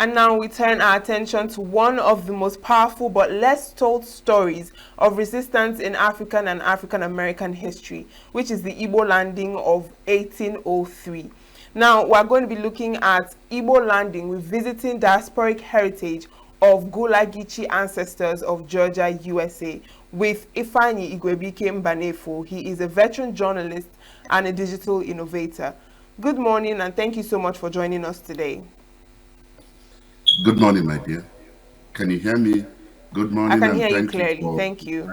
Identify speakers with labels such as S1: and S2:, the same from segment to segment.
S1: And now we turn our attention to one of the most powerful but less told stories of resistance in African and African American history, which is the Igbo landing of 1803. Now we're going to be looking at Igbo landing with visiting diasporic heritage of Gullah Geechee ancestors of Georgia, USA, with Ifeanyi Igwebike Mbanefo. He is a veteran journalist and a digital innovator. Good morning, and thank you so much for joining us today.
S2: Good morning, my dear. Can you hear me? Good morning.
S1: I can hear you clearly. Thank you.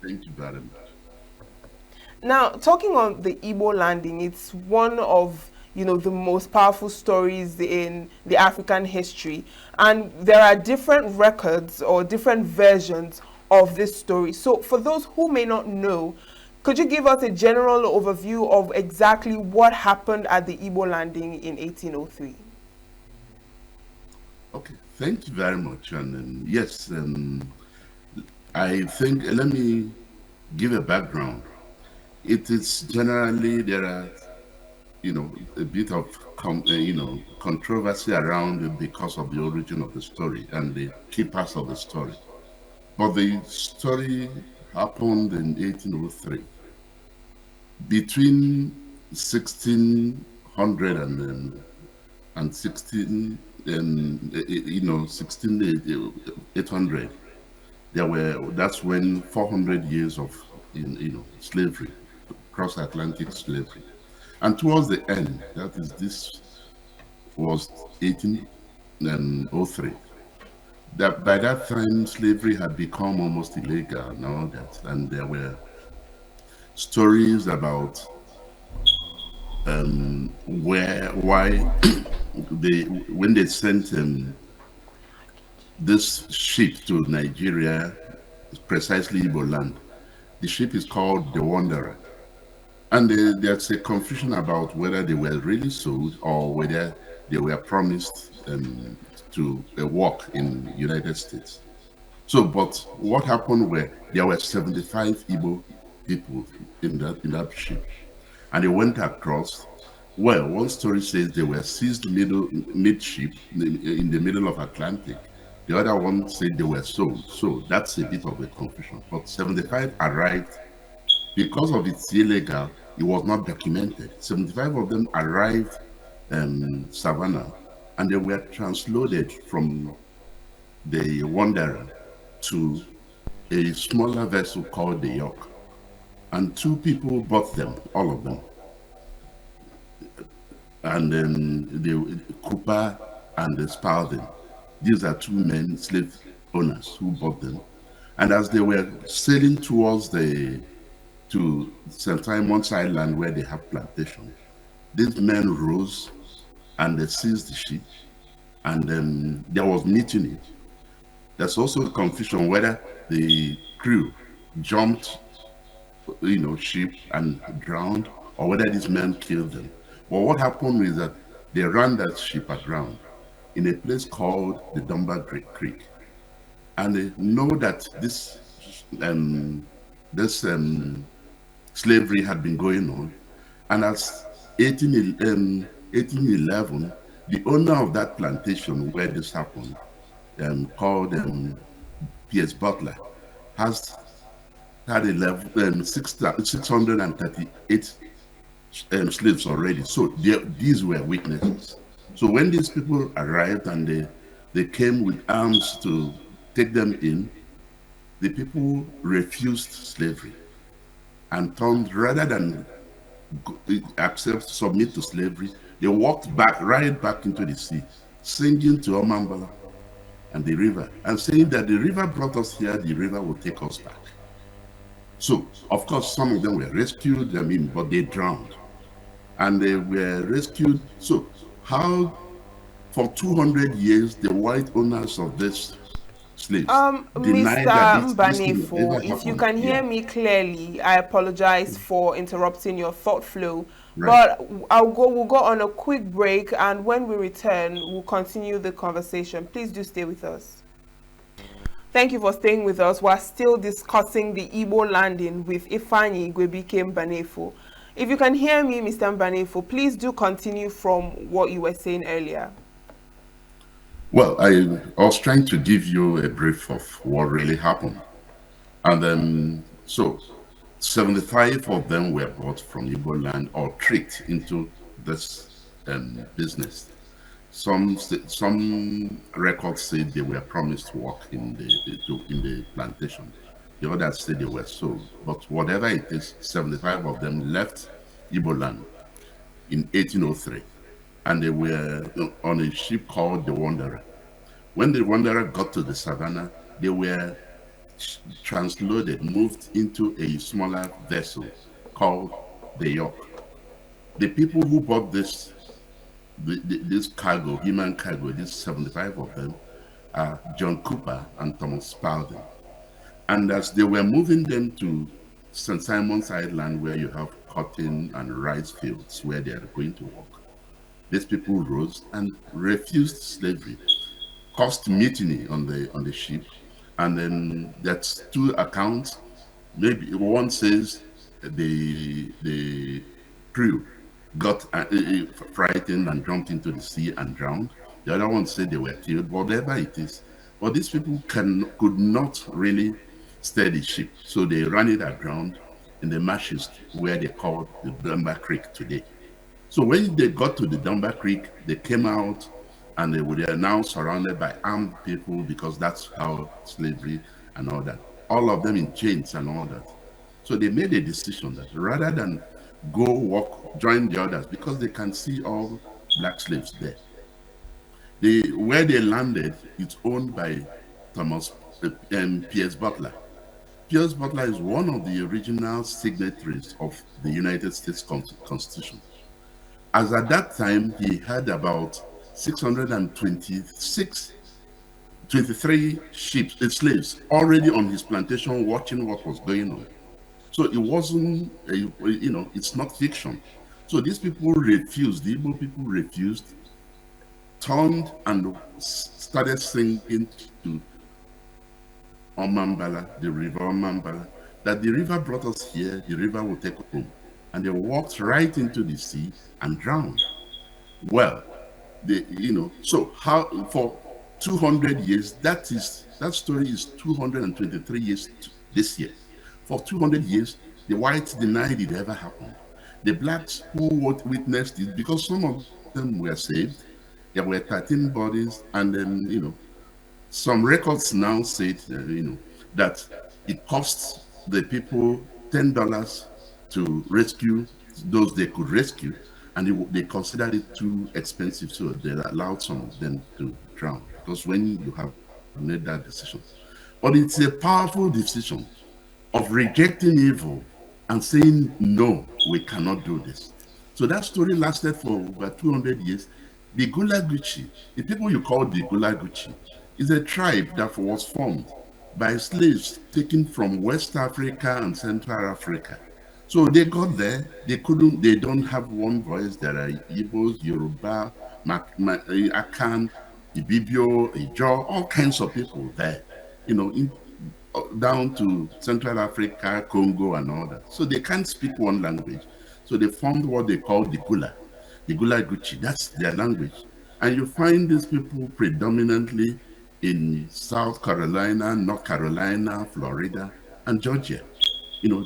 S2: Thank you very much.
S1: Now, talking on the Igbo landing, it's one of the most powerful stories in the African history, and there are different records or different versions of this story. So, for those who may not know, could you give us a general overview of exactly what happened at the Igbo landing in 1803?
S2: Okay, thank you very much. And yes, I think let me give a background. It is generally there are, a bit of controversy around it because of the origin of the story and the key parts of the story. But the story happened in 1803. Between 1600 and 16800, that's when 400 years of slavery, cross-Atlantic slavery. And towards the end, this was 1803. That by that time slavery had become almost illegal and all that, and there were stories about why when they sent this ship to Nigeria, precisely Igbo land, the ship is called the Wanderer, and there's a confusion about whether they were really sold or whether they were promised to work in the United States. So, but what happened were there were 75 Igbo people in that ship, and they went across. Well, one story says they were seized midship in the middle of Atlantic. The other one said they were sold. So that's a bit of a confusion. But 75 arrived. Because of it's illegal, it was not documented. 75 of them arrived in Savannah, and they were transloaded from the Wanderer to a smaller vessel called the York. And two people bought them, all of them. And then the Cooper and the Spalding. These are two men, slave owners, who bought them. And as they were sailing towards to St. Simon's Island, where they have plantation, these men rose and they seized the ship, and then there was mutiny. There's also confusion whether the crew jumped, ship and drowned, or whether these men killed them. But what happened is that they ran that ship aground in a place called the Dunbar Creek, and they know that this slavery had been going on. And as 1811, the owner of that plantation where this happened, called P.S. Butler, had 638 slaves already. So these were witnesses. So when these people arrived and they came with arms to take them in, the people refused slavery and turned, rather than submit to slavery, they walked right back into the sea, singing to Omambala and the river, and saying that the river brought us here, the river will take us back. So, of course, some of them were rescued, but they drowned. And they were rescued. So, how, for 200 years, the white owners of this slaves denied that
S1: Mr. Mbanefo, if you can hear me clearly, I apologize for interrupting your thought flow. Right. But we'll go on a quick break, and when we return, we'll continue the conversation. Please do stay with us. Thank you for staying with us. We're still discussing the Igbo landing with Ifeanyi Igwebike Mbanefo. If you can hear me, Mr. Mbanefo, please do continue from what you were saying earlier.
S2: Well, I was trying to give you a brief of what really happened. And then, so 75 of them were bought from Igbo land or tricked into this business. Some records say they were promised work in the plantation. The others say they were sold. But whatever it is, 75 of them left Igbo land in 1803, and they were on a ship called the Wanderer. When the Wanderer got to the savannah, they were transloaded, moved into a smaller vessel called the York. The people who bought this cargo, human cargo, these 75 of them, are John Cooper and Thomas Spalding. And as they were moving them to St. Simon's Island, where you have cotton and rice fields where they are going to work, these people rose and refused slavery, caused mutiny on the ship. And then that's two accounts. Maybe one says the crew got frightened and jumped into the sea and drowned. The other one said they were killed, whatever it is. But these people could not really steer the ship, so they ran it aground in the marshes where they call the Dunbar Creek today. So when they got to the Dunbar Creek, they came out and they were now surrounded by armed people, because that's how slavery and all that. All of them in chains and all that. So they made a decision that rather than go walk, join the others, because they can see all black slaves there. Where they landed, it's owned by Thomas Pierce Butler. Pierce Butler is one of the original signatories of the United States Constitution. As at that time, he had about 23 slaves already on his plantation watching what was going on. So it wasn't, it's not fiction. So these people refused, the Igbo people refused, turned and started singing to Omambala, the river Omambala, that the river brought us here, the river will take us home. And they walked right into the sea and drowned. Well, so how for 200 years, that story is 223 years this year. For 200 years, the whites denied it ever happened. The blacks who witnessed it, because some of them were saved, there were 13 bodies, and then, some records now said, that it cost the people $10 to rescue those they could rescue, and they considered it too expensive, so they allowed some of them to drown, because when you have made that decision. But it's a powerful decision of rejecting evil and saying, no, we cannot do this. So that story lasted for over 200 years. The Gullah Geechee, the people you call the Gullah Geechee, is a tribe that was formed by slaves taken from West Africa and Central Africa. So they got there, they don't have one voice. There are Igbos, Yoruba, Akan, Ibibio, Ijaw, all kinds of people there, down to Central Africa, Congo, and all that. So they can't speak one language. So they formed what they call the Gullah Geechee. That's their language. And you find these people predominantly in South Carolina, North Carolina, Florida, and Georgia.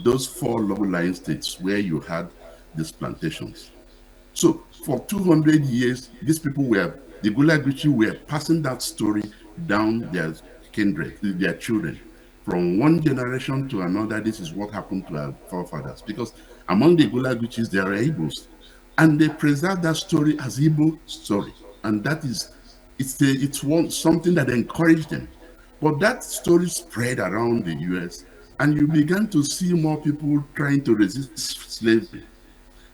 S2: Those 4 low-lying states where you had these plantations. So for 200 years, these people the Gullah Geechee were passing that story down their kindred, their children. From one generation to another, this is what happened to our forefathers. Because among the Gullah Geechees, there are Igbos. And they preserve that story as Igbo story. And that is, something that encouraged them. But that story spread around the US, and you began to see more people trying to resist slavery.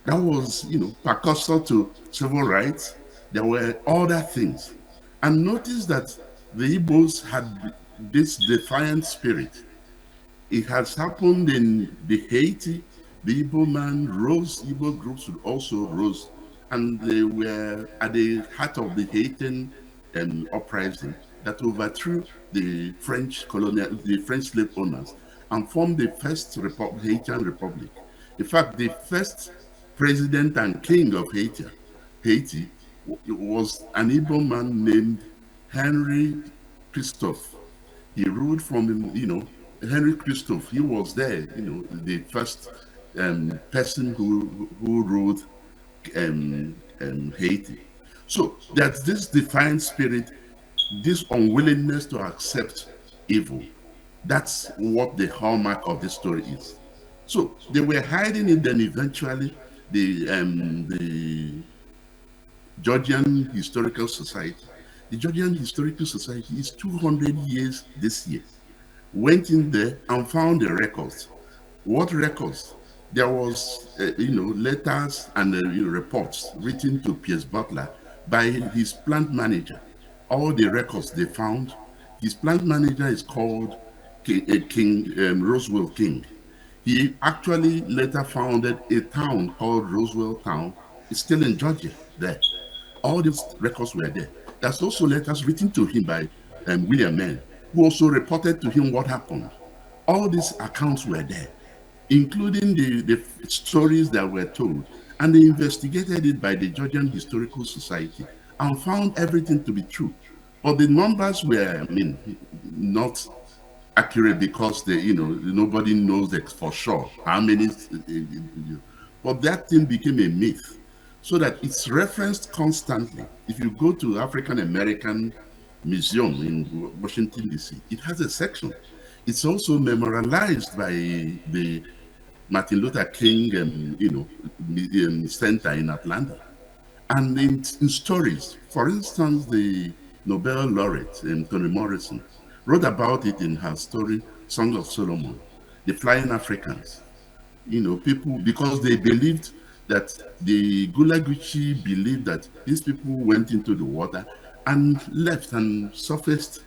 S2: That was, precursor to civil rights. There were other things. And notice that the Igbos had this defiant spirit. It has happened in the Haiti. The Igbo man rose, Igbo groups also rose, and they were at the heart of the Haitian uprising that overthrew the French slave owners and formed the first Haitian Republic. In fact, the first president and king of Haiti was an Igbo man named Henry Christophe. He ruled from, Henry Christophe. He was there, the first person who ruled Haiti. So there's this defiant spirit, this unwillingness to accept evil. That's what the hallmark of this story is. So they were hiding it, then eventually the Georgian Historical Society. The Georgian Historical Society is 200 years this year. Went in there and found the records. What records? There was, letters and reports written to Piers Butler by his plant manager. All the records they found. His plant manager is called King Roswell King. He actually later founded a town called Roswell Town. It's still in Georgia there. All these records were there. There's also letters written to him by William Mann, who also reported to him what happened. All these accounts were there, including the stories that were told. And they investigated it by the Georgian Historical Society and found everything to be true. But the numbers were, not accurate because nobody knows for sure how many. But that thing became a myth, so that it's referenced constantly. If you go to African American Museum in Washington, D.C., it has a section. It's also memorialized by the Martin Luther King Center in Atlanta. And in stories, for instance, the Nobel laureate, Toni Morrison, wrote about it in her story, Song of Solomon, the Flying Africans. People, because they believed that the Gullah Geechee believed that these people went into the water and left and surfaced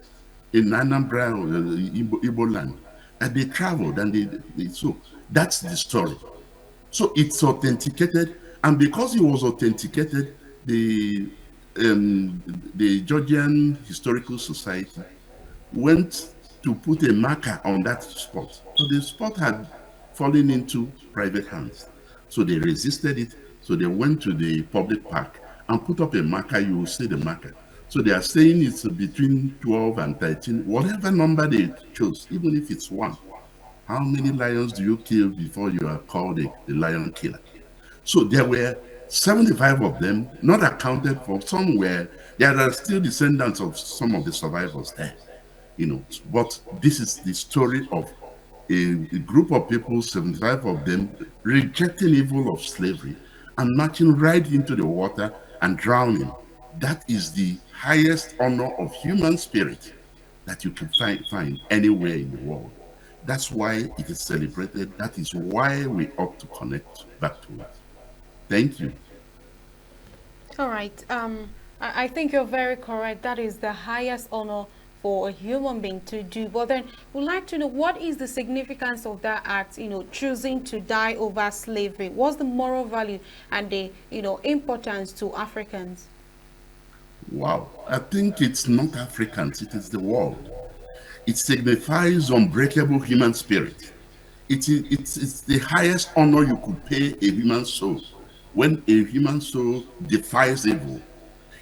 S2: in Anambra or Igbo land. And they traveled and so that's the story. So it's authenticated, and because it was authenticated, the Georgian Historical Society went to put a marker on that spot. So the spot had fallen into private hands. So they resisted it. So they went to the public park and put up a marker. You will see the marker. So they are saying it's between 12 and 13, whatever number they chose, even if it's one. How many lions do you kill before you are called the lion killer? So there were 75 of them, not accounted for. Somewhere there are still descendants of some of the survivors there. But this is the story of a group of people, 75 of them, rejecting evil of slavery and marching right into the water and drowning. That is the highest honor of human spirit that you can find anywhere in the world. That's why it is celebrated. That is why we ought to connect back to it. Thank you.
S3: All right. I think you're very correct. That is the highest honor for a human being to do. But then we'd like to know, what is the significance of that act, choosing to die over slavery? What's the moral value and the, importance to Africans?
S2: Wow. I think it's not Africans, it is the world. It signifies unbreakable human spirit. It's the highest honor you could pay a human soul. When a human soul defies evil,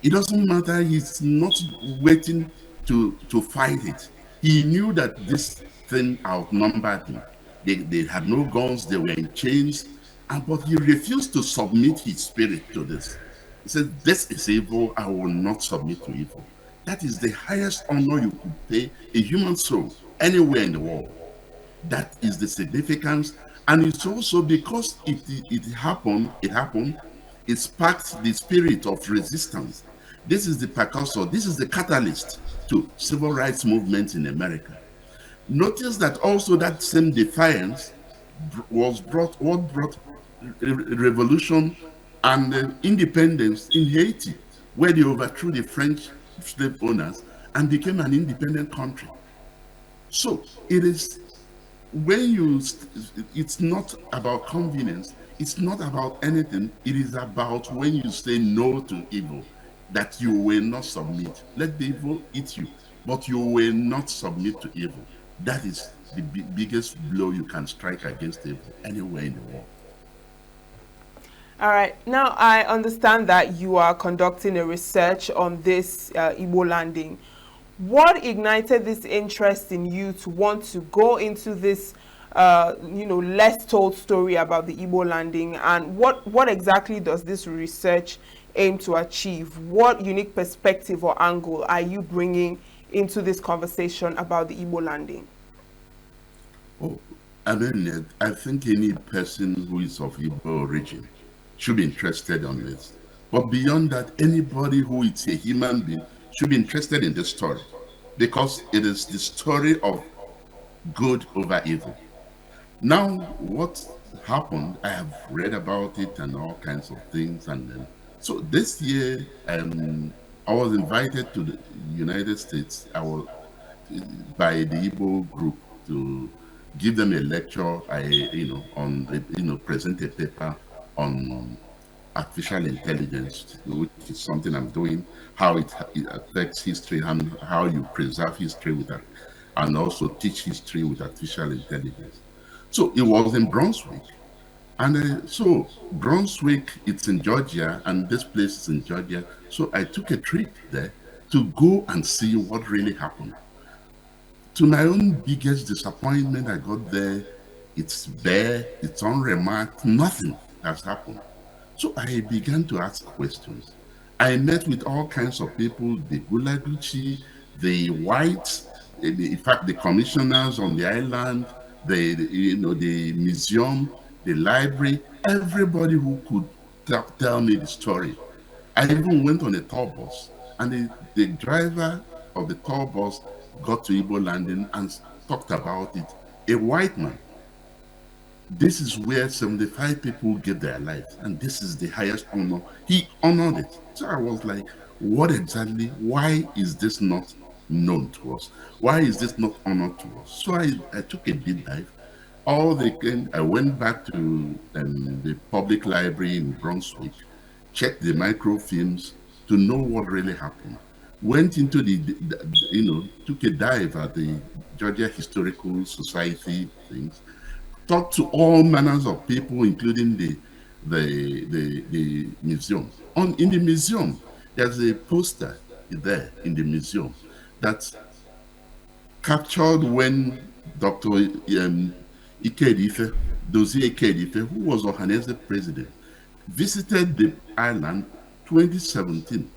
S2: it doesn't matter, he's not waiting to fight it. He knew that this thing outnumbered him. They had no guns, they were in chains, but he refused to submit his spirit to this. He said, this is evil, I will not submit to evil. That is the highest honor you could pay a human soul anywhere in the world. That is the significance. And it's also because it happened, it sparked the spirit of resistance. This is the precursor, this is the catalyst to civil rights movements in America. Notice that also that same defiance what brought revolution and independence in Haiti, where they overthrew the French slave owners and became an independent country. So it is it's not about convenience, it's not about anything, it is about when you say no to evil, that you will not submit. Let the evil eat you, but you will not submit to evil. That is the biggest blow you can strike against evil anywhere in the world.
S1: All right. Now, I understand that you are conducting a research on this Igbo landing. What ignited this interest in you to want to go into this, less told story about the Igbo landing, and what exactly does this research aim to achieve? What unique perspective or angle are you bringing into this conversation about the Igbo landing?
S2: Oh, I mean, I think any person who is of Igbo origin should be interested on this. But beyond that, anybody who is a human being should be interested in this story, because it is the story of good over evil. Now, what happened, I have read about it and all kinds of things. And then, so this year, I was invited to the United States. I was by the Igbo group to give them a lecture. Present a paper on artificial intelligence, which is something I'm doing, how it affects history and how you preserve history with that, and also teach history with artificial intelligence. So it was in Brunswick. And so Brunswick, it's in Georgia, and this place is in Georgia. So I took a trip there to go and see what really happened. To my own biggest disappointment, I got there, it's bare, it's unremarked, nothing has happened. So I began to ask questions. I met with all kinds of people, the Gullah, Geechee, the whites, in fact, the commissioners on the island, the museum, the library, everybody who could tell me the story. I even went on a tour bus, and the driver of the tour bus got to Igbo landing and talked about it. A white man. This is where 75 people gave their lives, and this is the highest honor. He honored it. So I was like, what exactly? Why is this not known to us? Why is this not honored to us? So I took a deep dive. I went back to the public library in Brunswick, checked the microfilms to know what really happened. Went into took a dive at the Georgia Historical Society things, talked to all manners of people, including the museum. In the museum, there's a poster there in the museum that's captured when Dr. Ikedife, Dozie Ikedife, who was Ohanese president, visited the island 2017.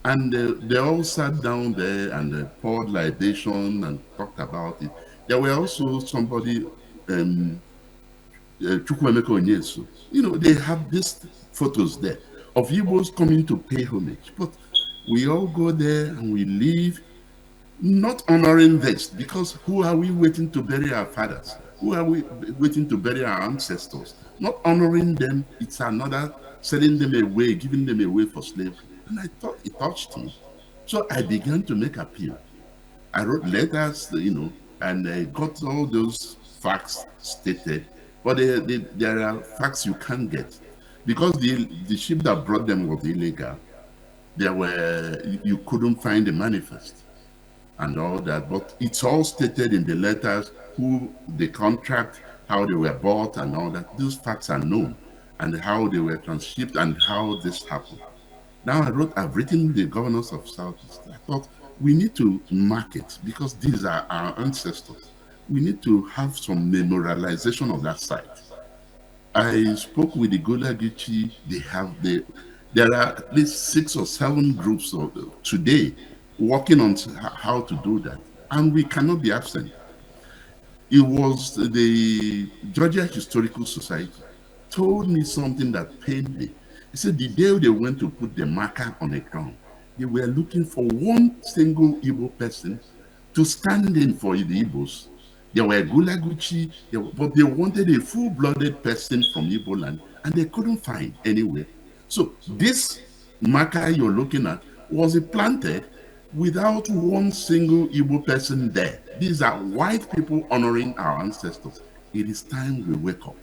S2: And they all sat down there and poured libation and talked about it. There were also somebody, Chukwuemeka Onyesu. They have these photos there of Igbos coming to pay homage. But we all go there and we leave not honoring this, because who are we waiting to bury our fathers? Who are we waiting to bury our ancestors? Not honoring them, it's another selling them away, giving them away for slavery. And I thought it touched me. So I began to make appeal. I wrote letters, and I got all those facts stated. But there are facts you can't get. Because the ship that brought them was illegal. You couldn't find the manifest and all that. But it's all stated in the letters, who the contract, how they were bought and all that. Those facts are known, and how they were transshipped and how this happened. Now I've written the governors of Southeast. I thought we need to mark it, because these are our ancestors. We need to have some memorialization of that site. I spoke with the Gullah Geechee. There are at least 6 or 7 groups today working on how to do that, and we cannot be absent. It was the Georgia Historical Society told me something that pained me. He said the day they went to put the marker on the ground, they were looking for one single Igbo person to stand in for the Igbos. There were Gullah Geechee, but they wanted a full-blooded person from Igbo land, and they couldn't find anywhere. So this marker you're looking at was planted without one single Igbo person there. These are white people honoring our ancestors. It is time we wake up,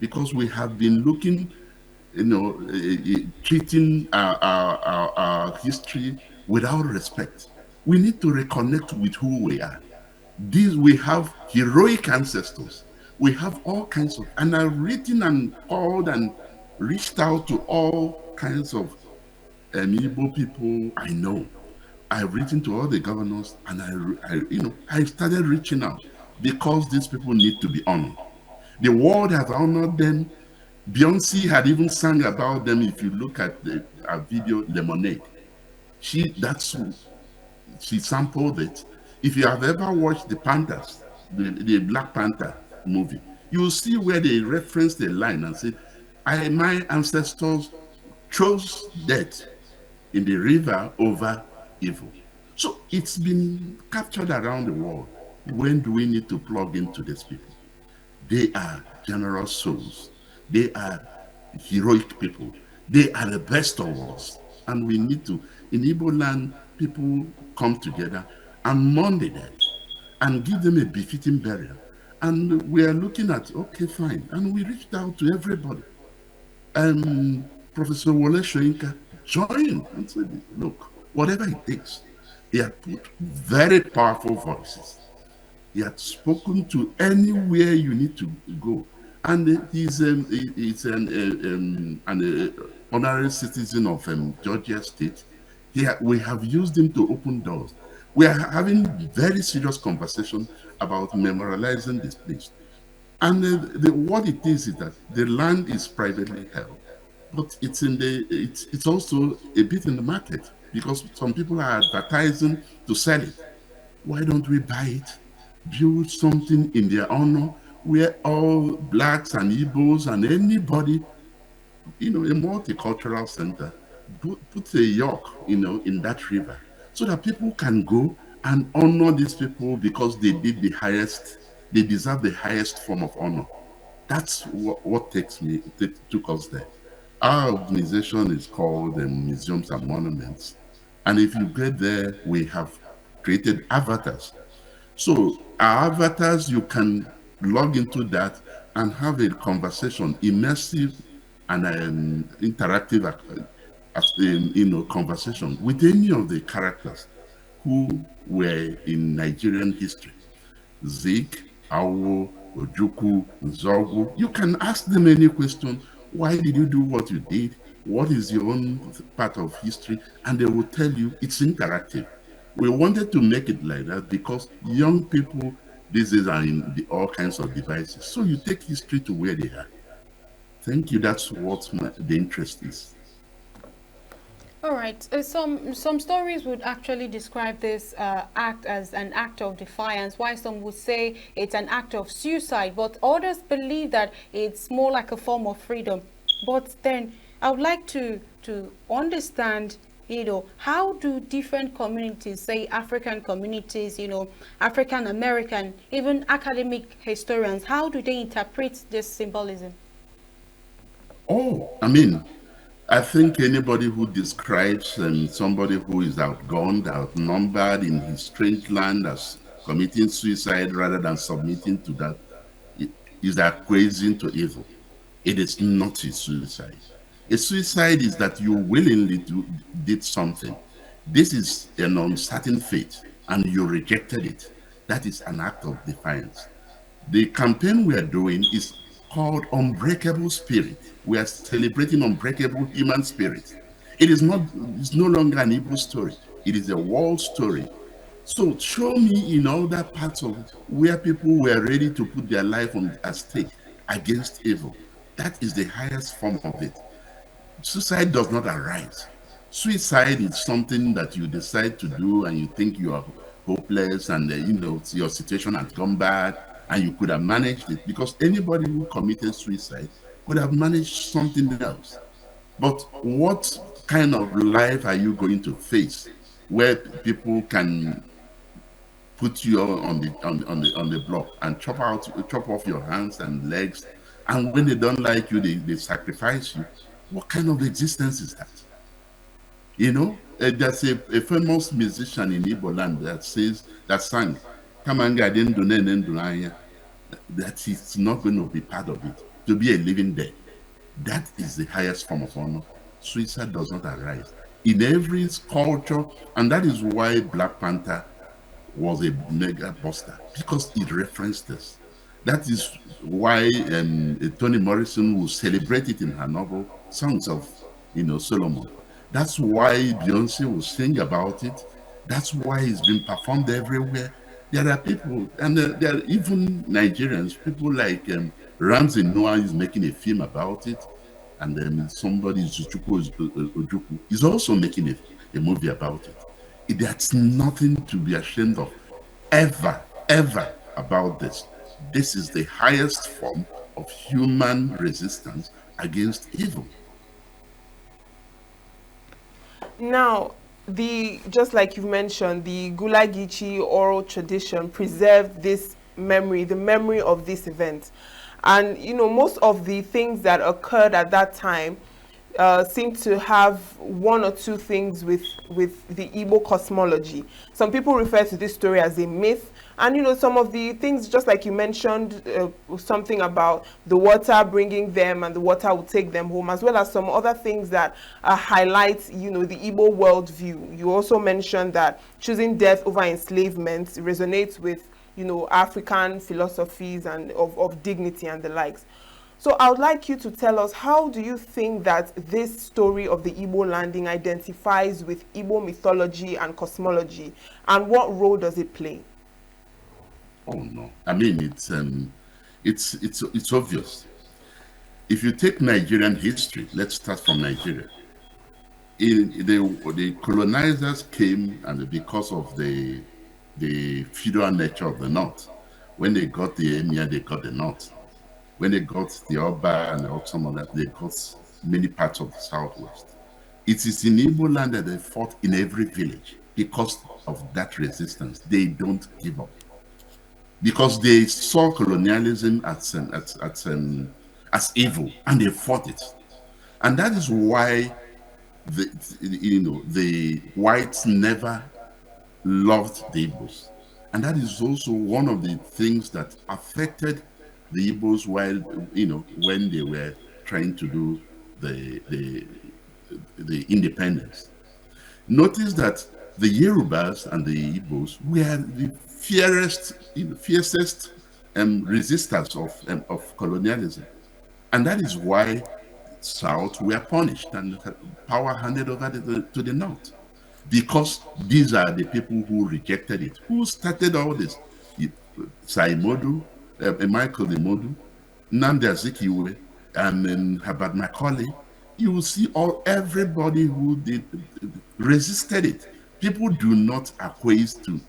S2: because we have been looking, treating our history without respect. We need to reconnect with who we are. We have heroic ancestors. We have all kinds of, and I've written and called and reached out to all kinds of Igbo people I know. I've written to all the governors, and I started reaching out because these people need to be honored. The world has honored them. Beyonce had even sang about them. If you look at the video Lemonade, she sampled it. If you have ever watched the Panthers, the Black Panther movie, you will see where they reference the line and say, my ancestors chose death in the river over evil. So it's been captured around the world. When do we need to plug into these people? They are generous souls. They are heroic people. They are the best of us. And we need to, in Igbo land, people come together and mourn the dead and give them a befitting burial. And we are looking at, okay, fine. And we reached out to everybody. And Professor Wole Soyinka joined and said, look, whatever it takes. He had put very powerful voices. He had spoken to anywhere you need to go. And he's an honorary citizen of Georgia State. We have used him to open doors. We are having very serious conversation about memorializing this place. And what it is that the land is privately held, but it's also a bit in the market because some people are advertising to sell it. Why don't we buy it, build something in their honor, where all blacks and Igbos and anybody, a multicultural center, put a yoke, in that river, so that people can go and honor these people because they did they deserve the highest form of honor. That's what took us there. Our organization is called the Museums and Monuments. And if you get there, we have created avatars. So our avatars, you can log into that and have a conversation, immersive and interactive conversation with any of the characters who were in Nigerian history. Zik, Awo, Ojukwu, Nzogu. You can ask them any question. Why did you do what you did? What is your own part of history? And they will tell you. It's interactive. We wanted to make it like that because young people these days are in all kinds of devices. So you take history to where they are. Thank you. That's what the interest is.
S3: All right. Some stories would actually describe this act as an act of defiance, while some would say it's an act of suicide, but others believe that it's more like a form of freedom. But then I would like to understand, how do different communities, say African communities, African American, even academic historians, how do they interpret this symbolism?
S2: Oh, I think anybody who describes somebody who is outgunned, outnumbered in his strange land as committing suicide rather than submitting to that is acquiescing to evil. It is not a suicide. A suicide is that you willingly did something. This is an uncertain fate and you rejected it. That is an act of defiance. The campaign we are doing is called Unbreakable Spirit. We are celebrating unbreakable human spirit. It's no longer an Igbo story. It is a world story. So show me in other parts of where people were ready to put their life at stake against evil. That is the highest form of it. Suicide does not arise. Suicide is something that you decide to do and you think you are hopeless and your situation has gone bad and you could have managed it, because anybody who committed suicide could have managed something else. But what kind of life are you going to face where people can put you on the block and chop off your hands and legs, and when they don't like you, they sacrifice you? What kind of existence is that? There's a famous musician in Igbo land that sang, that is not going to be part of it, to be a living dead. That is the highest form of honor. Suicide does not arise in every culture, and that is why Black Panther was a mega buster, because it referenced this. That is why Toni Morrison will celebrate it in her novel Songs of Solomon. That's why Beyonce will sing about it. That's why it's been performed everywhere. There are people, and there are even Nigerians, people like Ramsey Noah is making a film about it, and then somebody, Zuchukwu Ojukwu, is also making a movie about it. That's nothing to be ashamed of, ever about this. This is the highest form of human resistance against evil.
S1: Now, just like you mentioned, the Gullah Geechee oral tradition preserved this memory, the memory of this event. And, most of the things that occurred at that time seem to have one or two things with the Igbo cosmology. Some people refer to this story as a myth. And, some of the things, just like you mentioned, something about the water bringing them and the water will take them home, as well as some other things that highlight, the Igbo worldview. You also mentioned that choosing death over enslavement resonates with, African philosophies and of dignity and the likes. So I would like you to tell us, how do you think that this story of the Igbo landing identifies with Igbo mythology and cosmology, and what role does it play?
S2: Oh no! I mean, it's obvious. If you take Nigerian history, let's start from Nigeria. The colonizers came, and because of the feudal nature of the north, when they got the emir, they got the north. When they got the Oba and some of that, they got many parts of the southwest. It is in Igbo land that they fought in every village because of that resistance. They don't give up. Because they saw colonialism as evil, and they fought it. And that is why the whites never loved the Igbos. And that is also one of the things that affected the Igbos while, when they were trying to do the independence. Notice that the Yorubas and the Igbos were the fiercest resistors of colonialism. And that is why South were punished and power handed over to the North. Because these are the people who rejected it. Who started all this? Saimodu, Michael Imodu, Nnamdi Azikiwe, and then Herbert Macaulay. You will see everybody who resisted it. People do not acquiesce to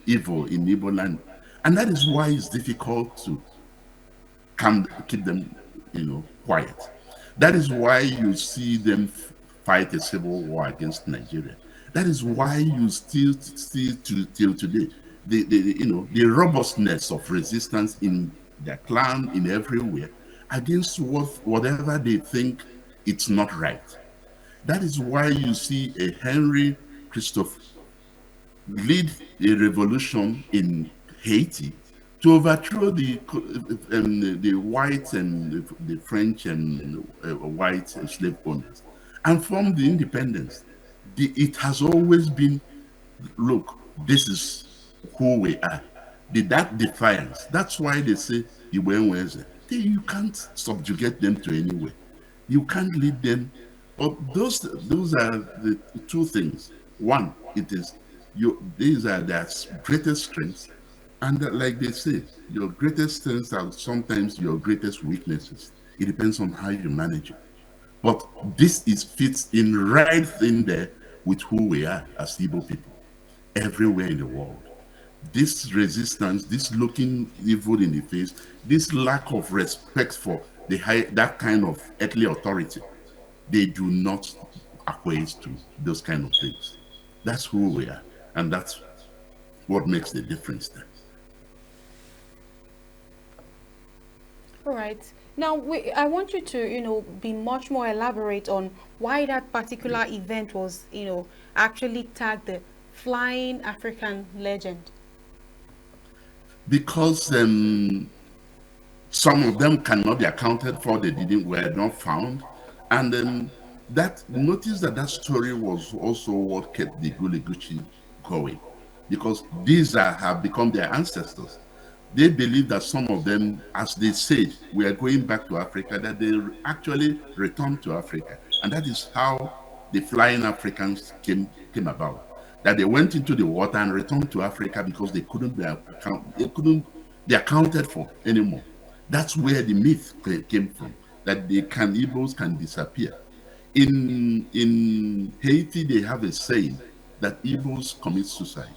S2: evil in Igbo land, and that is why it's difficult to keep them, quiet. That is why you see them fight a civil war against Nigeria. That is why you still till today the robustness of resistance in their clan, in everywhere, against whatever they think it's not right. That is why you see a Henry Christophe lead a revolution in Haiti to overthrow the white and the French and white slave owners, and from the independence. It has always been, look, this is who we are. That defiance. That's why they say you can't subjugate them to anywhere. You can't lead them. But those are the two things. One, these are their greatest strengths. And like they say, your greatest strengths are sometimes your greatest weaknesses. It depends on how you manage it. But this fits in right in there with who we are as Igbo people, everywhere in the world. This resistance, this looking evil in the face, this lack of respect for that kind of earthly authority, they do not acquiesce to those kind of things. That's who we are, and that's what makes the difference there.
S3: All right. Now, I want you to, be much more elaborate on why that particular event was, actually tagged the Flying African Legend.
S2: Because some of them cannot be accounted for; were not found, and notice that story was also what kept the Gullah going, because these have become their ancestors. They believe that some of them, as they said, we are going back to Africa, that they actually returned to Africa. And that is how the flying Africans came about. That they went into the water and returned to Africa because they couldn't be accounted for anymore. That's where the myth came from, that the Igbos can disappear. In Haiti, they have a saying that Igbos commit suicide,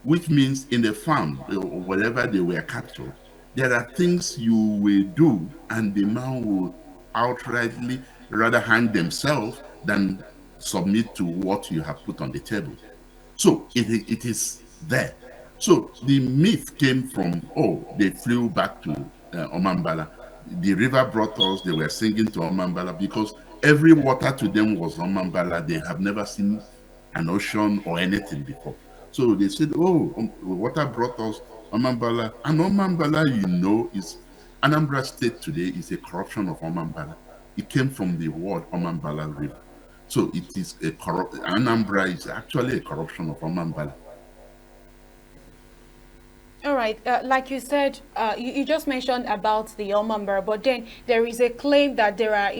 S2: which means in the farm or wherever they were captured, there are things you will do and the man will outrightly rather hang themselves than submit to what you have put on the table. So it is there. So the myth came from, oh, they flew back to Omambala. The river brought us, they were singing to Omambala because every water to them was Omambala. They have never seen an ocean or anything before. So they said, oh, water brought us Omambala. And Omambala, you know, is Anambra State today is a corruption of Omambala. It came from the word Omambala River. So it is Anambra is actually a corruption of Omambala.
S3: All right, like you said, you just mentioned about the Omambara, but then there is a claim that there are,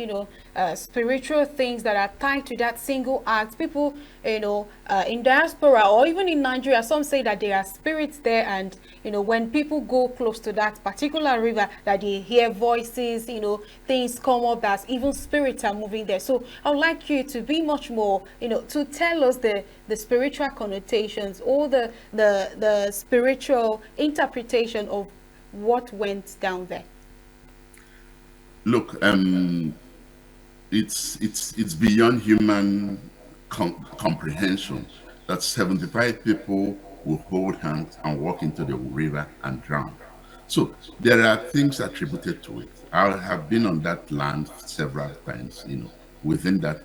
S3: spiritual things that are tied to that single act. People, in diaspora or even in Nigeria, some say that there are spirits there, and when people go close to that particular river, that they hear voices, things come up, that even spirits are moving there. So I would like you to be much more, to tell us the spiritual connotations or the spiritual interpretation of what went down there.
S2: Look, it's beyond human comprehension that 75 people will hold hands and walk into the river and drown. So there are things attributed to it. I have been on that land several times, within that,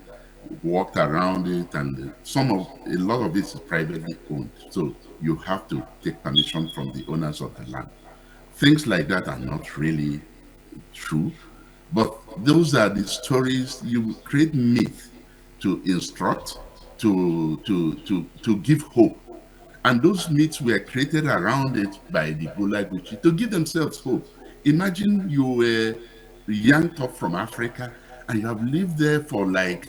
S2: walked around it, and a lot of it is privately owned. So you have to take permission from the owners of the land. Things like that are not really true, but those are the stories. You create myth to instruct, to give hope. And those myths were created around it by the Gullah Geechee to give themselves hope. Imagine you were yanked up from Africa and you have lived there for like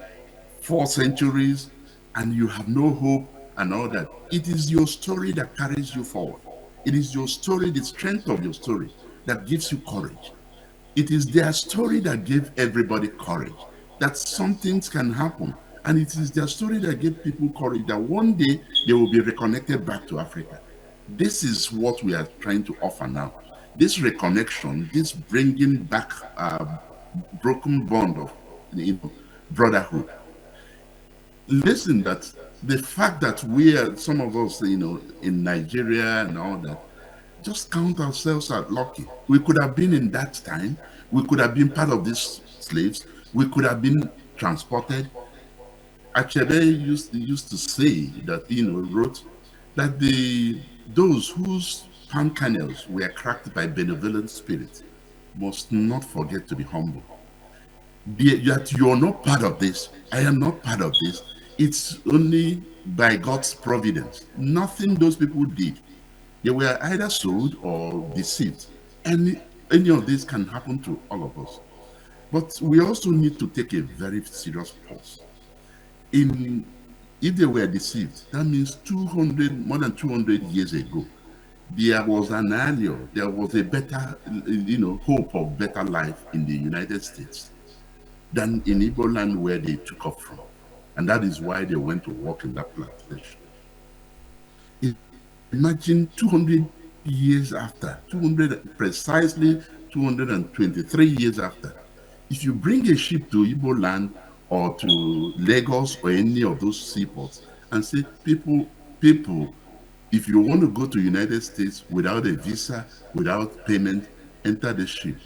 S2: 4 centuries and you have no hope and all that. It is your story that carries you forward. It is your story, the strength of your story, that gives you courage. It is their story that gave everybody courage, that some things can happen. And it is their story that gave people courage that one day they will be reconnected back to Africa. This is what we are trying to offer now. This reconnection, this bringing back a broken bond of brotherhood. Listen, that the fact that we are, some of us, in Nigeria and all that, just count ourselves as lucky. We could have been in that time. We could have been part of these slaves. We could have been transported. Achebe used to say that, wrote that those whose palm kernels were cracked by benevolent spirits must not forget to be humble. That you're not part of this. I am not part of this. It's only by God's providence. Nothing those people did. They were either sold or deceived. Any of this can happen to all of us. But we also need to take a very serious pause. If they were deceived, that means more than 200 years ago, there was an allure, there was a better, hope of better life in the United States than in Igbo land where they took off from. And that is why they went to work in that plantation. Imagine 200 years after, precisely 223 years after, if you bring a ship to Igbo land or to Lagos or any of those seaports and say, people, if you want to go to United States without a visa, without payment, enter the ship.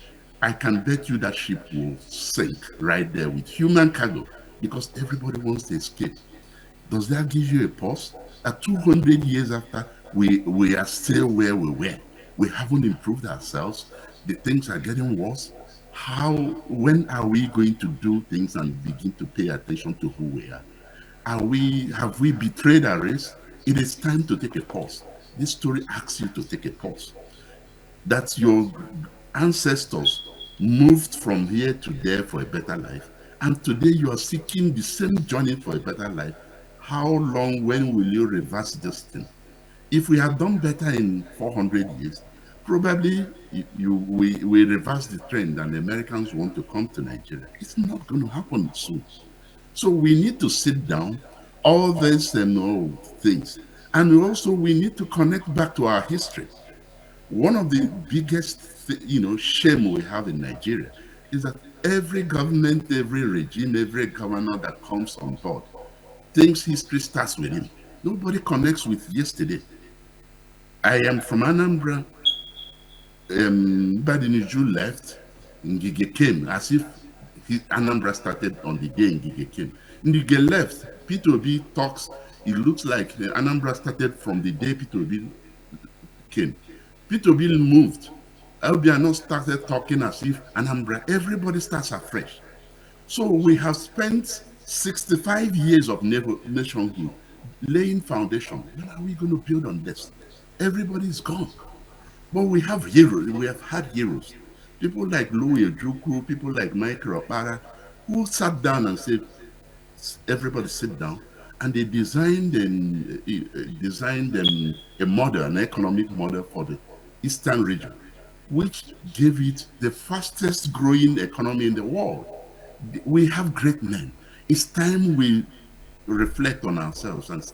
S2: I can bet you that ship will sink right there with human cargo because everybody wants to escape. Does that give you a pause? At 200 years after, we are still where we were. We haven't improved ourselves. The things are getting worse. When are we going to do things and begin to pay attention to who we are? Have we betrayed our race? It is time to take a pause. This story asks you to take a pause. that your ancestors moved from here to there for a better life, and today you are seeking the same journey for a better life. How long, when will you reverse this thing? If we have done better in 400 years, probably we reverse the trend and the Americans want to come to Nigeria. It's not going to happen soon. So we need to sit down, all these things. And also we need to connect back to our history. One of the biggest, shame we have in Nigeria is that every government, every regime, every governor that comes on board thinks history starts with him. Nobody connects with yesterday. I am from Anambra. Badiniju left, Ngige came, as if Anambra started on the day Ngige came. Ngige left, P2B talks, it looks like Anambra started from the day P2B came. P2B moved. Albiano started talking as if Anambra, everybody starts afresh. So we have spent 65 years of nationhood laying foundation. When are we going to build on this? Everybody is gone. But we have heroes, we have had heroes. People like Louis Ojukwu, people like Michael Opara, who sat down and said, everybody sit down, and they designed a model, an economic model for the Eastern region, which gave it the fastest growing economy in the world. We have great men. It's time we reflect on ourselves and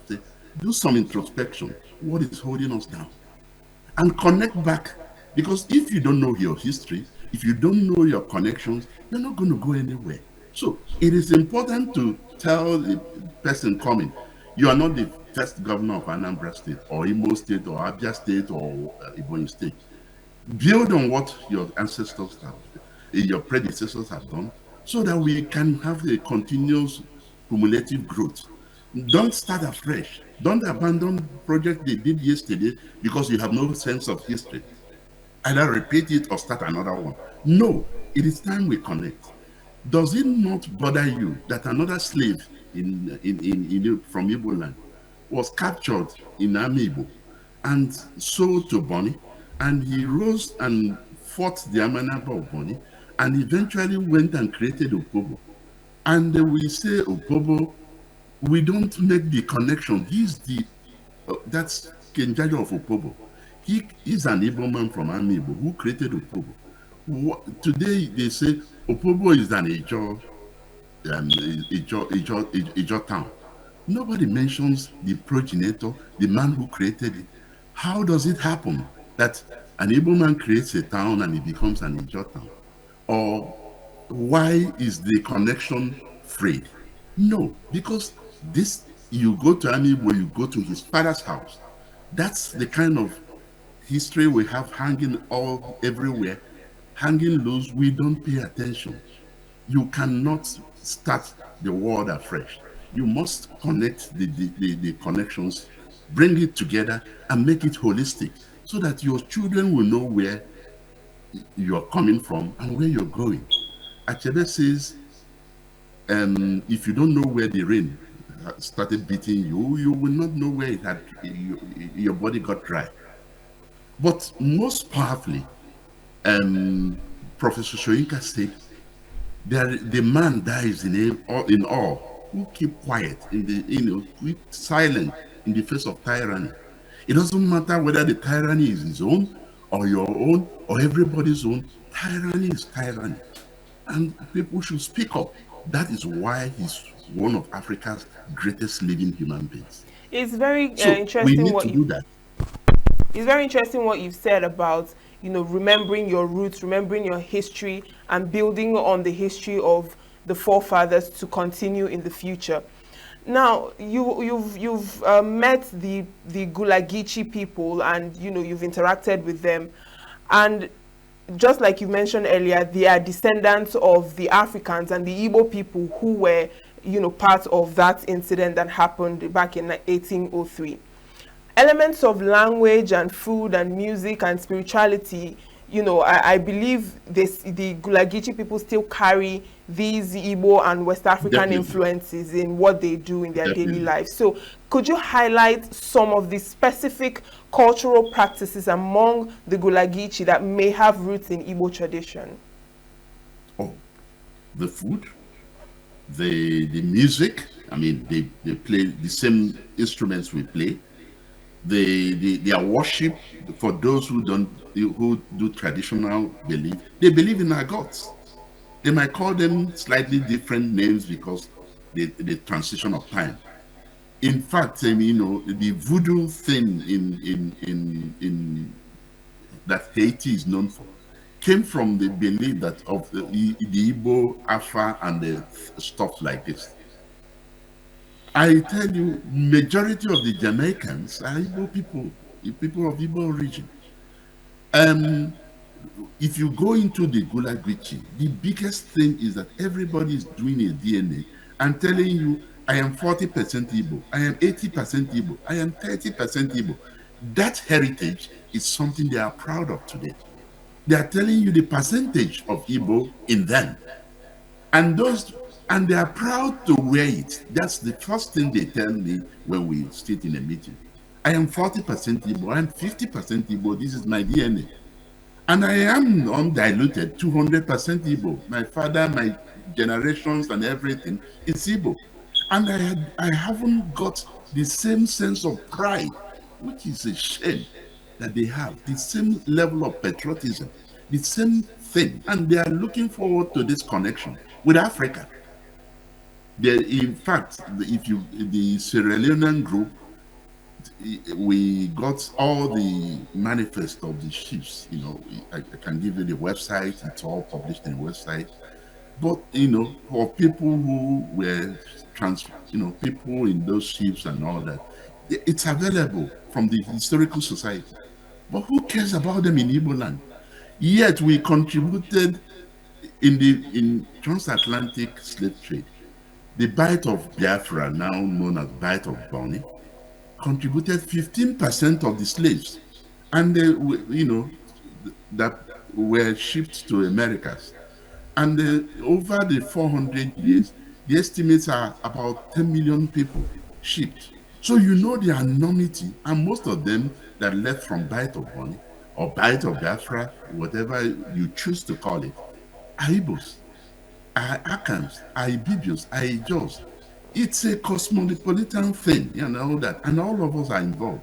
S2: do some introspection. What is holding us down? And connect back. Because if you don't know your history, if you don't know your connections, you're not going to go anywhere. So it is important to tell the person coming, you are not the first governor of Anambra State or Imo State or Abia State or Ebonyi State. Build on what your ancestors have, your predecessors have done, so that we can have a continuous cumulative growth. Don't start afresh. Don't abandon the project they did yesterday because you have no sense of history. Either repeat it or start another one. No, it is time we connect. Does it not bother you that another slave from Igbo land was captured in Amiibo and sold to Bonny, and he rose and fought the Amanaba of Bonny and eventually went and created Opobo? And we say Opobo, we don't make the connection. He's that's Kenjaja of Opobo. He is an Igbo man from Amiibo who created Opobo. Today they say Opobo is an Ijo town. Nobody mentions the progenitor, the man who created it. How does it happen that an Igbo man creates a town and it becomes an Ijo town? Or why is the connection frayed? No, because you go to Amiibo, you go to his father's house. That's the kind of history we have hanging everywhere, hanging loose. We don't pay attention. You cannot start the world afresh. You must connect the connections, bring it together and make it holistic so that your children will know where you're coming from and where you're going. Achebe says, if you don't know where the rain started beating you, you will not know where your body got dry. But most powerfully, Professor Soyinka said, the man dies in awe who keep quiet, keep silent in the face of tyranny. It doesn't matter whether the tyranny is his own or your own or everybody's own. Tyranny is tyranny. And people should speak up. That is why he's one of Africa's greatest living human beings.
S1: It's very interesting.
S2: We need to do that.
S1: It's very interesting what you've said about, remembering your roots, remembering your history, and building on the history of the forefathers to continue in the future. Now, you've met the Gullah Geechee people, and you've interacted with them, and just like you mentioned earlier, they are descendants of the Africans and the Igbo people who were part of that incident that happened back in 1803. Elements of language and food and music and spirituality, I believe the Gullah Geechee people still carry these Igbo and West African influences in what they do in their daily life. So Could you highlight some of the specific cultural practices among the Gullah Geechee that may have roots in Igbo tradition?
S2: Oh, the food, the music. I mean, they play the same instruments we play. Their worship, for those who do traditional belief, they believe in our gods. They might call them slightly different names because the transition of time. In fact, the voodoo thing in that Haiti is known for came from the belief that of the Igbo, Afar, and the stuff like this. I tell you, majority of the Jamaicans are Igbo people, people of Igbo origin. If you go into the Gullah Geechee, the biggest thing is that everybody is doing a DNA and telling you, I am 40% Igbo, I am 80% Igbo, I am 30% Igbo. That heritage is something they are proud of today. They are telling you the percentage of Igbo in them. And they are proud to wear it. That's the first thing they tell me when we sit in a meeting. I am 40% Igbo, I am 50% Igbo, this is my DNA. And I am undiluted 200% Igbo. My father, my generations and everything is Igbo. And I haven't got the same sense of pride, which is a shame that they have, the same level of patriotism, the same thing. And they are looking forward to this connection with Africa. In fact, the Sierra Leonean group, we got all the manifest of the chiefs. I can give you the website. It's all published in the website. But for people who were people in those chiefs and all that, it's available from the historical society. But who cares about them in Igbo land? Yet we contributed in transatlantic slave trade. The Bight of Biafra, now known as Bight of Bonny, contributed 15% of the slaves, and they, that were shipped to Americas. And over the 400 years, the estimates are about 10 million people shipped. So the enormity, and most of them that left from Bight of Bonny or Bight of Biafra, whatever you choose to call it, are Igbos, are Akans, are Ibibios, are Ijos. It's a cosmopolitan thing, that, and all of us are involved.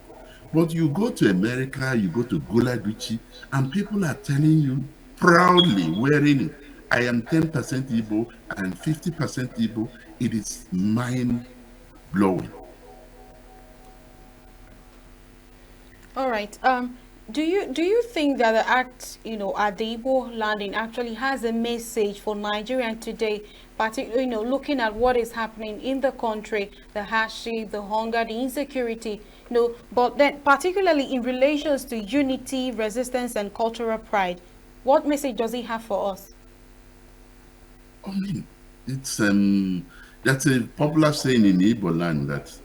S2: But you go to America, you go to Gullah Geechee, and people are telling you proudly, wearing it, I am 10% Igbo, I am 50% Igbo. It is mind-blowing.
S3: All right. Do you think that the act, at the Igbo landing actually has a message for Nigeria today, particularly, looking at what is happening in the country, the hardship, the hunger, the insecurity, but then particularly in relations to unity, resistance, and cultural pride? What message does it have for us?
S2: I mean, it's that's a popular saying in Igbo land that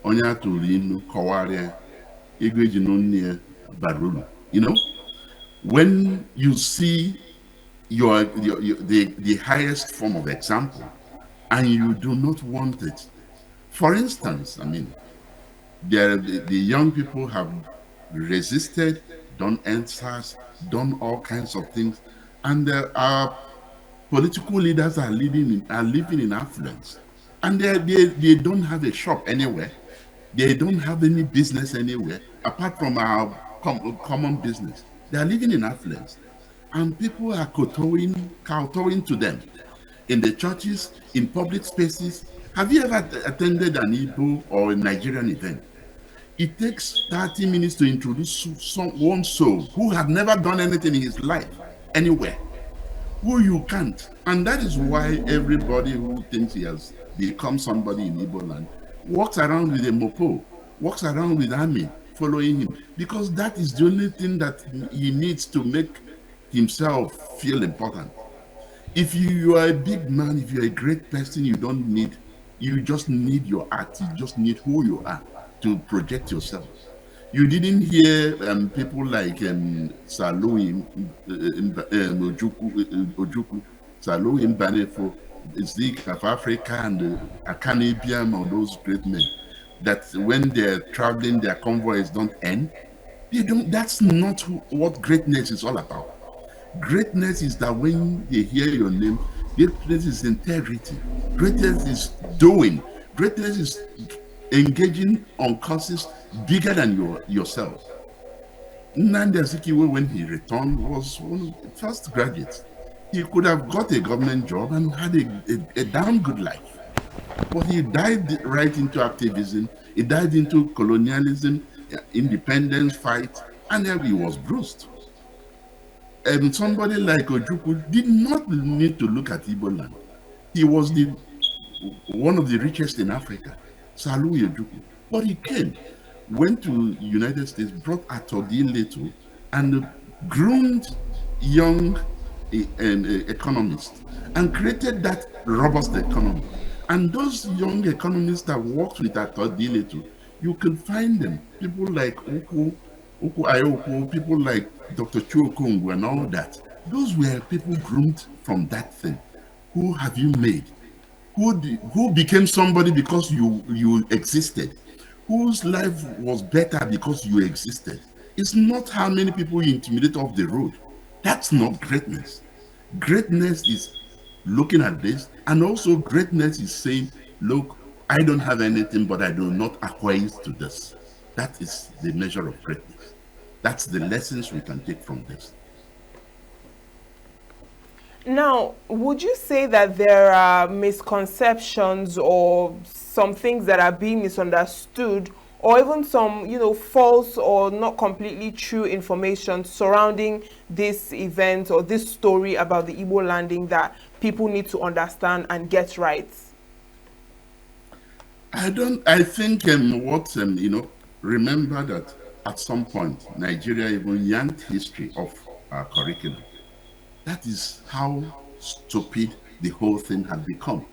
S2: Onya Turinu Kawaria Igwe Barulu. When you see the highest form of example and you do not want it. For instance, I mean, the young people have resisted, done answers, done all kinds of things, and our political leaders are living in affluence, and they don't have a shop anywhere. They don't have any business anywhere apart from our common business. They are living in affluence, and people are kowtowing to them in the churches, in public spaces. Have you ever attended an Igbo or a Nigerian event? It takes 30 minutes to introduce one soul who had never done anything in his life anywhere, who you can't. And that is why everybody who thinks he has become somebody in Igbo land walks around with a mopo, walks around with army following him, because that is the only thing that he needs to make himself feel important. If you are a big man, if you're a great person, you just need your art, you just need who you are to project yourself. You didn't hear people like Salou Ojukwu, Salou Mbanefo, Zeke of Africa, and Akane Ibiam, or those great men. that when they're traveling, their convoys don't end. They don't. That's not what greatness is all about. Greatness is that when they hear your name, greatness is integrity. Greatness is doing. Greatness is engaging on causes bigger than yourself. Nnamdi Azikiwe, when he returned, was one of the first graduates. He could have got a government job and had a damn good life. But he died right into activism. He died into colonialism, independence fight, and then he was bruised. And somebody like Ojukwu did not need to look at Igbo land. He was one of the richest in Africa, Salui Ojukwu. But he came, went to United States, brought Atodi Leto, and groomed young economists, and created that robust economy. And those young economists that worked with Atodi Leto, you can find them, people like Uku Ayoko, people like Dr. Chuokongu and all that. Those were people groomed from that thing. Who have you made? Who became somebody because you existed? Whose life was better because you existed? It's not how many people you intimidate off the road. That's not greatness. Greatness is looking at this, and also greatness is saying, look, I don't have anything, but I do not acquire to this. That is the measure of greatness. That's the lessons we can take from this.
S1: Now, would you say that there are misconceptions or some things that are being misunderstood, or even some, false or not completely true information surrounding this event or this story about the Igbo landing that people need to understand and get right?
S2: I think remember that at some point, Nigeria even yanked history of our curriculum. That is how stupid the whole thing had become.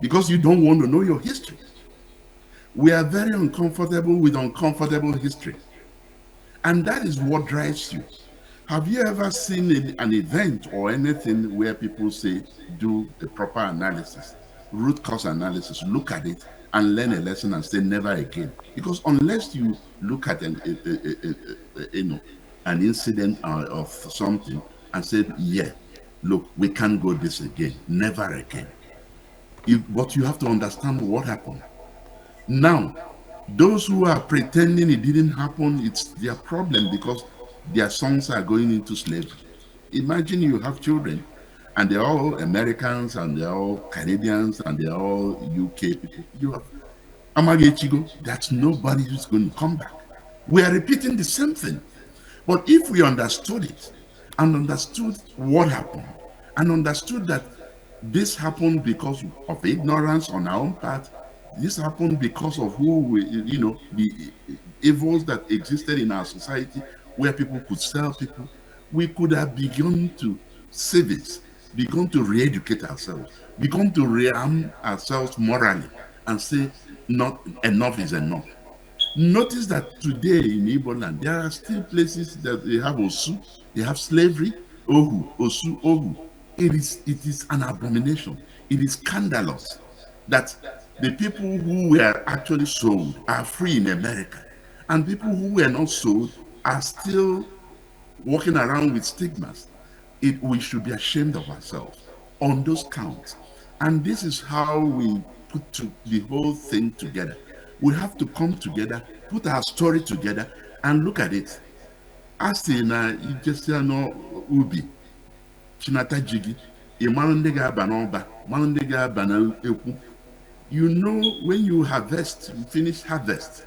S2: Because you don't want to know your history. We are very uncomfortable with uncomfortable history. And that is what drives you. Have you ever seen an event or anything where people say, do the proper analysis, root cause analysis, look at it and learn a lesson and say never again? Because unless you look at an incident of something and say, yeah, look, we can't go this again, never again. But you have to understand what happened. Now, those who are pretending it didn't happen, it's their problem because their sons are going into slavery. Imagine you have children and they're all Americans and they're all Canadians and they're all UK people. You have Amagechigo, that's nobody who's going to come back. We are repeating the same thing. But if we understood it and understood what happened and understood that this happened because of ignorance on our own part, this happened because of the evils that existed in our society where people could sell people, we could have begun to see this, begun to re-educate ourselves, begun to rearm ourselves morally and say, not enough is enough. Notice that today in Igbo land, there are still places that they have Osu, they have slavery, Ohu, Osu, Ohu. It is an abomination. It is scandalous that the people who were actually sold are free in America, and people who were not sold are still walking around with stigmas. We should be ashamed of ourselves on those counts. And this is how we put the whole thing together. We have to come together, put our story together, and look at it. Asina Ijesiano Ubi, Chinata Jigi, Imanandega Banoba, Manandega Bana Eku. You know, when you harvest, you finish harvest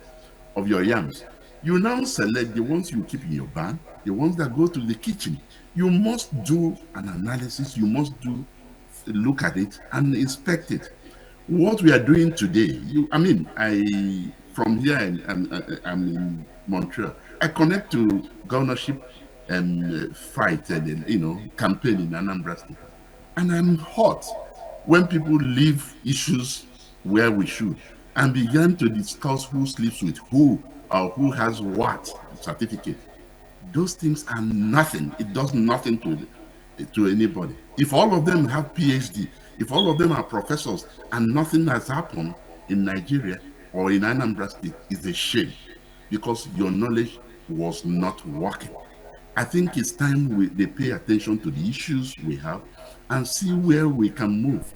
S2: of your yams, you now select the ones you keep in your barn, the ones that go to the kitchen. You must do an analysis, you must look at it and inspect it. What we are doing today, from here, I'm in Montreal. I connect to governorship fight, campaign in Anambra State. And I'm hot when people leave issues where we should and begin to discuss who sleeps with who or who has what certificate. Those things are nothing. It does nothing to anybody. If all of them have PhD, if all of them are professors and nothing has happened in Nigeria, or in Anambra State is a shame because your knowledge was not working. I think it's time they pay attention to the issues we have and see where we can move.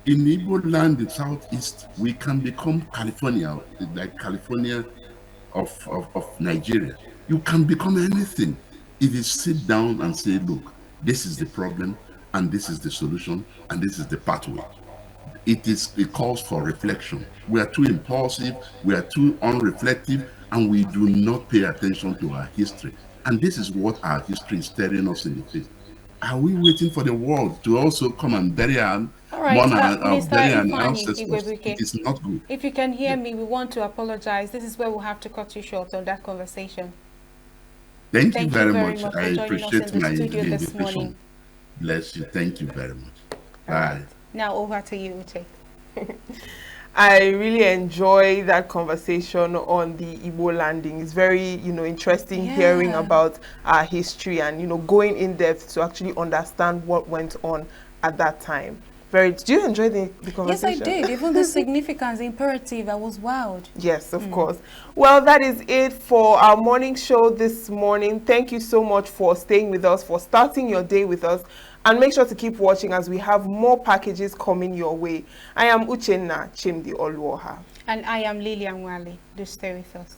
S2: In Igbo land, the southeast, we can become California, like California of Nigeria. You can become anything if you sit down and say, look, this is the problem, and this is the solution, and this is the pathway. It calls for reflection. We are too impulsive, we are too unreflective, and we do not pay attention to our history. And this is what our history is staring us in the face. Are we waiting for the world to also come and bury our, bury our ancestors? It is not good.
S3: If you can hear me, we want to apologize. This is where we'll have to cut you short on that conversation.
S2: Thank you very much.
S3: For
S2: I appreciate my
S3: this morning.
S2: Bless you. Thank you very much. Bye.
S3: Now over to you, Uche.
S1: I really enjoy that conversation on the Igbo landing. It's very, interesting hearing about our history and, going in depth to actually understand what went on at that time. Did you enjoy the conversation?
S3: Yes, I did. Even the significance, the imperative, I was wowed.
S1: Yes, of course. Well, that is it for our morning show this morning. Thank you so much for staying with us, for starting your day with us. And make sure to keep watching as we have more packages coming your way. I am Uchenna Chimdi Oluoha.
S3: And I am Lilian Wale. Do stay with us.